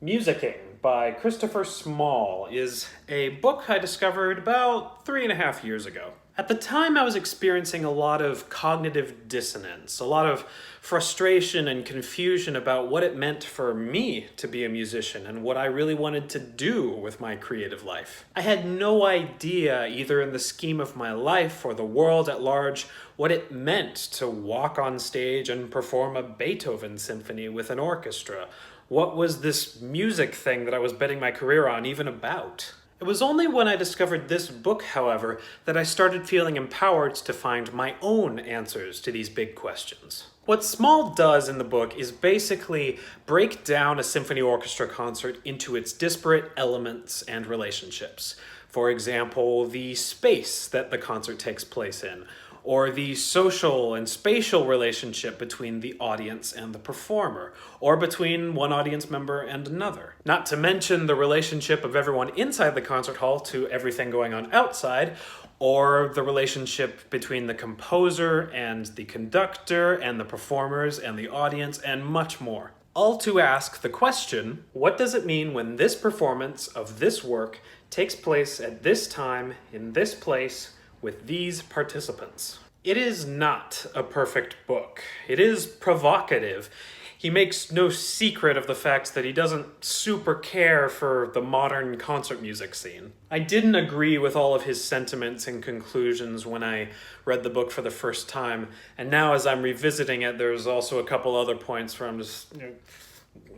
Musicking by Christopher Small is a book I discovered about 3.5 years ago. At the time, I was experiencing a lot of cognitive dissonance, a lot of frustration and confusion about what it meant for me to be a musician and what I really wanted to do with my creative life. I had no idea, either in the scheme of my life or the world at large, what it meant to walk on stage and perform a Beethoven symphony with an orchestra. What was this music thing that I was betting my career on even about? It was only when I discovered this book, however, that I started feeling empowered to find my own answers to these big questions. What Small does in the book is basically break down a symphony orchestra concert into its disparate elements and relationships. For example, the space that the concert takes place in, or the social and spatial relationship between the audience and the performer, or between one audience member and another. Not to mention the relationship of everyone inside the concert hall to everything going on outside, or the relationship between the composer and the conductor and the performers and the audience, and much more. All to ask the question, what does it mean when this performance of this work takes place at this time, in this place, with these participants? It is not a perfect book. It is provocative. He makes no secret of the fact that he doesn't super care for the modern concert music scene. I didn't agree with all of his sentiments and conclusions when I read the book for the first time, and now as I'm revisiting it, there's also a couple other points where I'm just,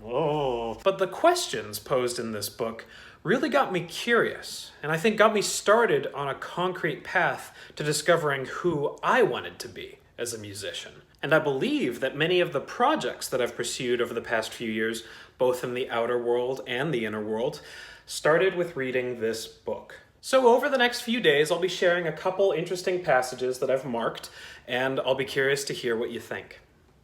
oh. But the questions posed in this book really got me curious, and I think got me started on a concrete path to discovering who I wanted to be as a musician. And I believe that many of the projects that I've pursued over the past few years, both in the outer world and the inner world, started with reading this book. So over the next few days, I'll be sharing a couple interesting passages that I've marked, and I'll be curious to hear what you think.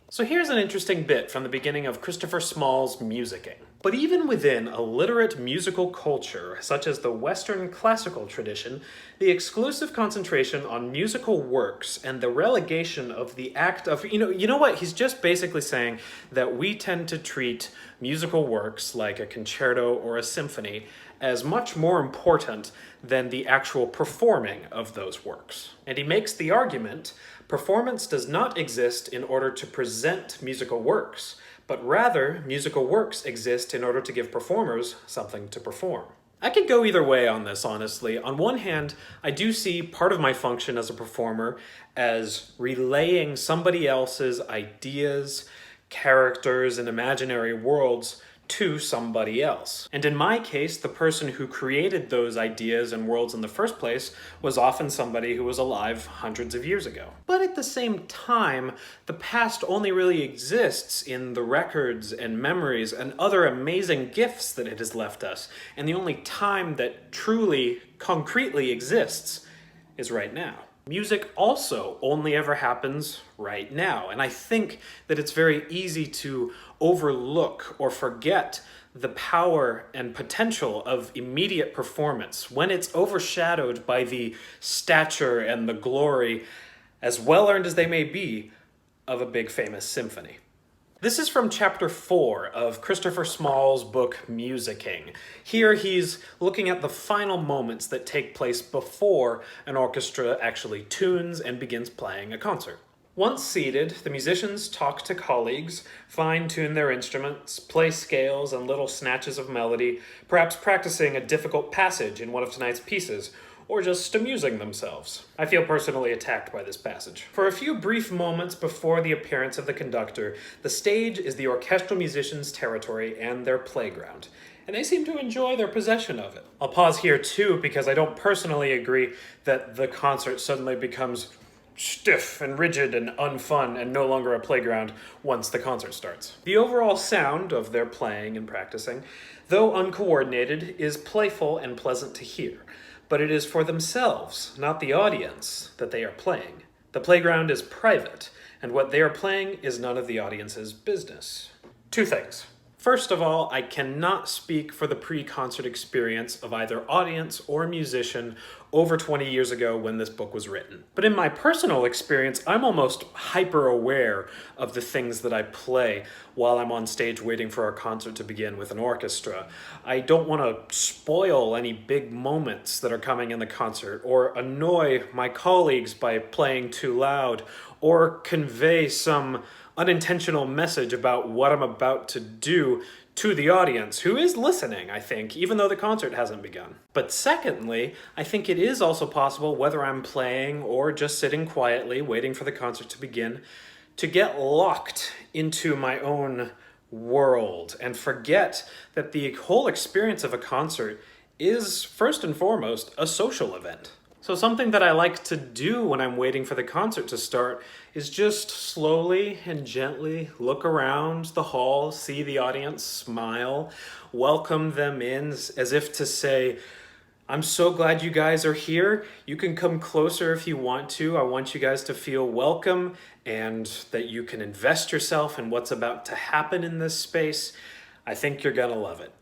So here's an interesting bit from the beginning of Christopher Small's Musicking. But even within a literate musical culture, such as the Western classical tradition, the exclusive concentration on musical works and the relegation of the act of, you know what? He's just basically saying that we tend to treat musical works like a concerto or a symphony as much more important than the actual performing of those works. And he makes the argument, performance does not exist in order to present musical works, but rather, musical works exist in order to give performers something to perform. I could go either way on this, honestly. On one hand, I do see part of my function as a performer as relaying somebody else's ideas, characters, and imaginary worlds to somebody else. And in my case, the person who created those ideas and worlds in the first place was often somebody who was alive hundreds of years ago. But at the same time, the past only really exists in the records and memories and other amazing gifts that it has left us. And the only time that truly, concretely exists is right now. Music also only ever happens right now, and I think that it's very easy to overlook or forget the power and potential of immediate performance when it's overshadowed by the stature and the glory, as well-earned as they may be, of a big famous symphony. This is from chapter 4 of Christopher Small's book, Musicking. Here he's looking at the final moments that take place before an orchestra actually tunes and begins playing a concert. Once seated, the musicians talk to colleagues, fine-tune their instruments, play scales and little snatches of melody, perhaps practicing a difficult passage in one of tonight's pieces, or just amusing themselves. I feel personally attacked by this passage. For a few brief moments before the appearance of the conductor, the stage is the orchestral musicians' territory and their playground, and they seem to enjoy their possession of it. I'll pause here too because I don't personally agree that the concert suddenly becomes stiff and rigid and unfun and no longer a playground once the concert starts. The overall sound of their playing and practicing, though uncoordinated, is playful and pleasant to hear. But it is for themselves, not the audience, that they are playing. The playground is private, and what they are playing is none of the audience's business. Two things. First of all, I cannot speak for the pre-concert experience of either audience or musician over 20 years ago when this book was written. But in my personal experience, I'm almost hyper-aware of the things that I play while I'm on stage waiting for our concert to begin with an orchestra. I don't want to spoil any big moments that are coming in the concert, or annoy my colleagues by playing too loud, or convey some unintentional message about what I'm about to do to the audience, who is listening, I think, even though the concert hasn't begun. But secondly, I think it is also possible, whether I'm playing or just sitting quietly waiting for the concert to begin, to get locked into my own world and forget that the whole experience of a concert is, first and foremost, a social event. So something that I like to do when I'm waiting for the concert to start is just slowly and gently look around the hall, see the audience, smile, welcome them in as if to say, I'm so glad you guys are here. You can come closer if you want to. I want you guys to feel welcome and that you can invest yourself in what's about to happen in this space. I think you're gonna love it.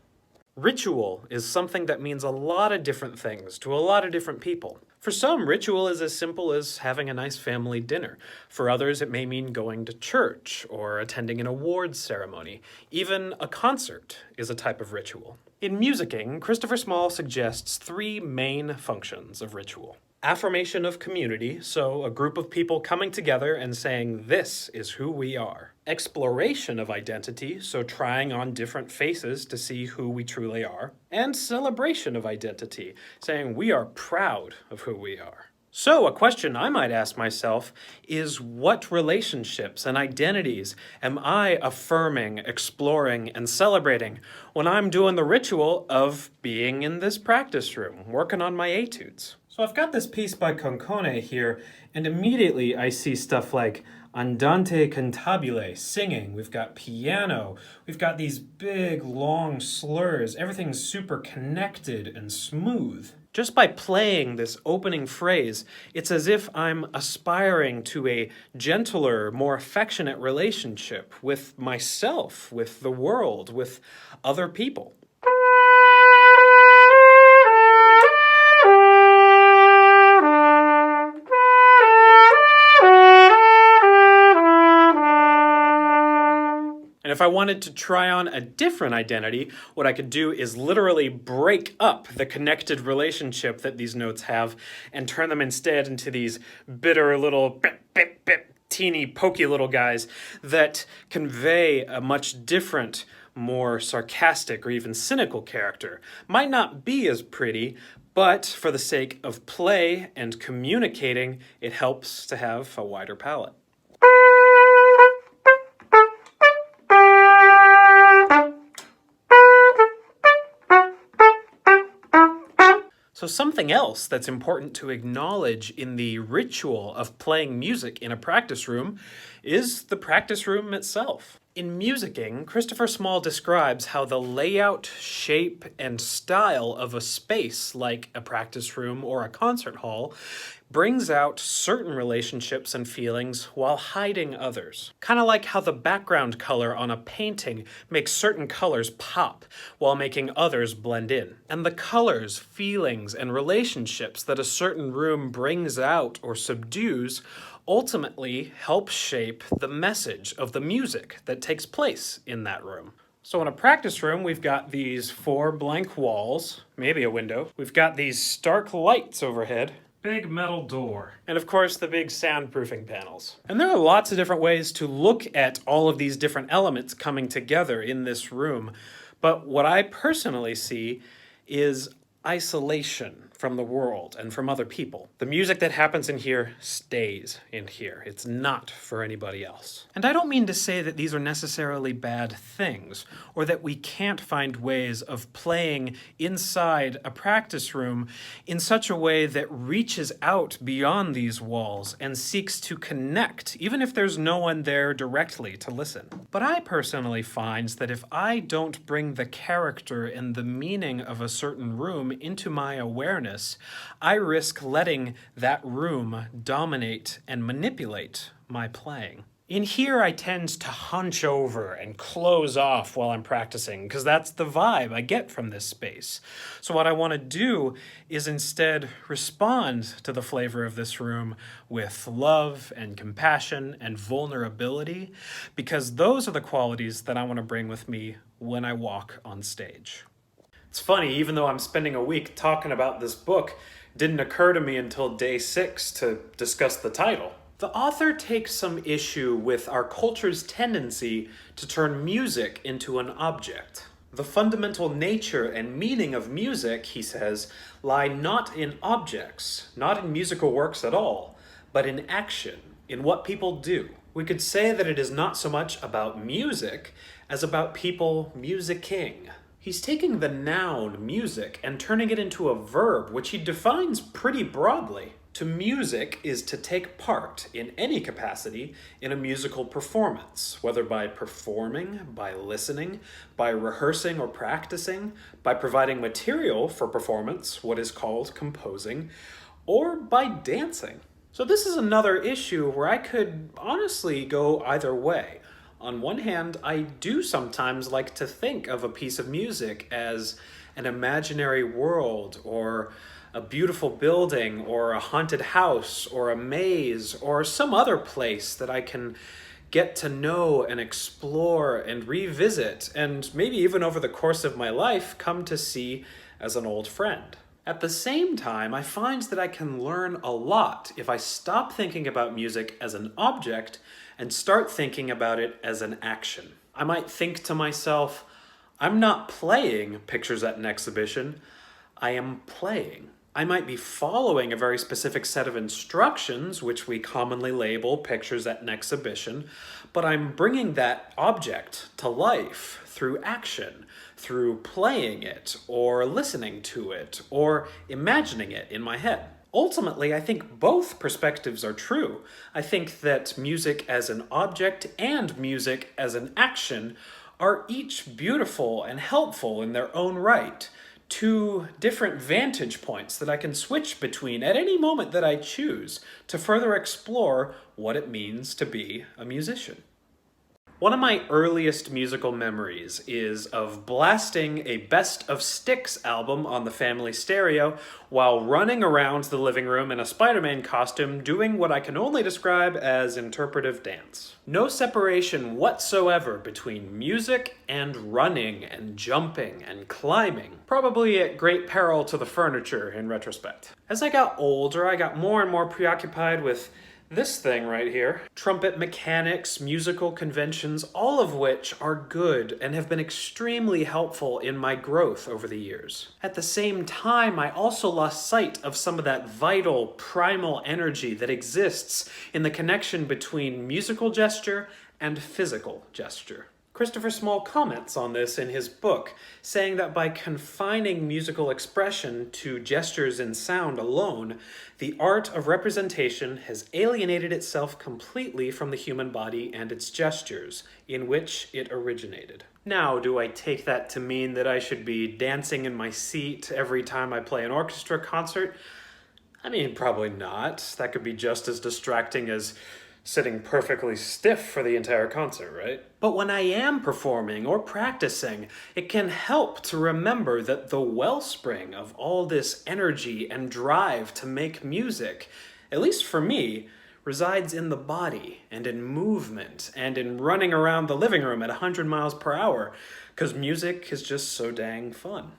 Ritual is something that means a lot of different things to a lot of different people. For some, ritual is as simple as having a nice family dinner. For others, it may mean going to church or attending an awards ceremony. Even a concert is a type of ritual. In Musicking, Christopher Small suggests 3 main functions of ritual. Affirmation of community, so a group of people coming together and saying, this is who we are. Exploration of identity, so trying on different faces to see who we truly are. And celebration of identity, saying we are proud of who we are. So a question I might ask myself is, what relationships and identities am I affirming, exploring, and celebrating when I'm doing the ritual of being in this practice room, working on my etudes? So I've got this piece by Concone here, and immediately I see stuff like andante cantabile, singing, we've got piano, we've got these big long slurs, everything's super connected and smooth. Just by playing this opening phrase, it's as if I'm aspiring to a gentler, more affectionate relationship with myself, with the world, with other people. And if I wanted to try on a different identity, what I could do is literally break up the connected relationship that these notes have and turn them instead into these bitter little bip, bip, bip, teeny, pokey little guys that convey a much different, more sarcastic or even cynical character. Might not be as pretty, but for the sake of play and communicating, it helps to have a wider palette. So something else that's important to acknowledge in the ritual of playing music in a practice room is the practice room itself. In Musicking, Christopher Small describes how the layout, shape, and style of a space like a practice room or a concert hall brings out certain relationships and feelings while hiding others. Kind of like how the background color on a painting makes certain colors pop while making others blend in. And the colors, feelings, and relationships that a certain room brings out or subdues ultimately help shape the message of the music that takes place in that room. So in a practice room, we've got these 4 blank walls, maybe a window. We've got these stark lights overhead, big metal door, and of course the big soundproofing panels. And there are lots of different ways to look at all of these different elements coming together in this room. But what I personally see is isolation from the world and from other people. The music that happens in here stays in here. It's not for anybody else. And I don't mean to say that these are necessarily bad things, or that we can't find ways of playing inside a practice room in such a way that reaches out beyond these walls and seeks to connect, even if there's no one there directly to listen. But I personally find that if I don't bring the character and the meaning of a certain room into my awareness, I risk letting that room dominate and manipulate my playing. In here, I tend to hunch over and close off while I'm practicing because that's the vibe I get from this space. So, what I want to do is instead respond to the flavor of this room with love and compassion and vulnerability because those are the qualities that I want to bring with me when I walk on stage. It's funny, even though I'm spending a week talking about this book, it didn't occur to me until day 6 to discuss the title. The author takes some issue with our culture's tendency to turn music into an object. The fundamental nature and meaning of music, he says, lie not in objects, not in musical works at all, but in action, in what people do. We could say that it is not so much about music as about people musicking. He's taking the noun music and turning it into a verb, which he defines pretty broadly. To music is to take part in any capacity in a musical performance, whether by performing, by listening, by rehearsing or practicing, by providing material for performance, what is called composing, or by dancing. So this is another issue where I could honestly go either way. On one hand, I do sometimes like to think of a piece of music as an imaginary world or a beautiful building or a haunted house or a maze or some other place that I can get to know and explore and revisit and maybe even over the course of my life come to see as an old friend. At the same time, I find that I can learn a lot if I stop thinking about music as an object and start thinking about it as an action. I might think to myself, I'm not playing pictures at an exhibition, I am playing. I might be following a very specific set of instructions, which we commonly label pictures at an exhibition, but I'm bringing that object to life through action, through playing it, or listening to it, or imagining it in my head. Ultimately, I think both perspectives are true. I think that music as an object and music as an action are each beautiful and helpful in their own right. Two different vantage points that I can switch between at any moment that I choose to further explore what it means to be a musician. One of my earliest musical memories is of blasting a Best of Sticks album on the family stereo while running around the living room in a Spider-Man costume doing what I can only describe as interpretive dance. No separation whatsoever between music and running and jumping and climbing, probably at great peril to the furniture in retrospect. As I got older, I got more and more preoccupied with this thing right here. Trumpet mechanics, musical conventions, all of which are good and have been extremely helpful in my growth over the years. At the same time, I also lost sight of some of that vital, primal energy that exists in the connection between musical gesture and physical gesture. Christopher Small comments on this in his book, saying that by confining musical expression to gestures and sound alone, the art of representation has alienated itself completely from the human body and its gestures, in which it originated. Now, do I take that to mean that I should be dancing in my seat every time I play an orchestra concert? I mean, probably not. That could be just as distracting as sitting perfectly stiff for the entire concert, right? But when I am performing or practicing, it can help to remember that the wellspring of all this energy and drive to make music, at least for me, resides in the body and in movement and in running around the living room at 100 miles per hour, because music is just so dang fun.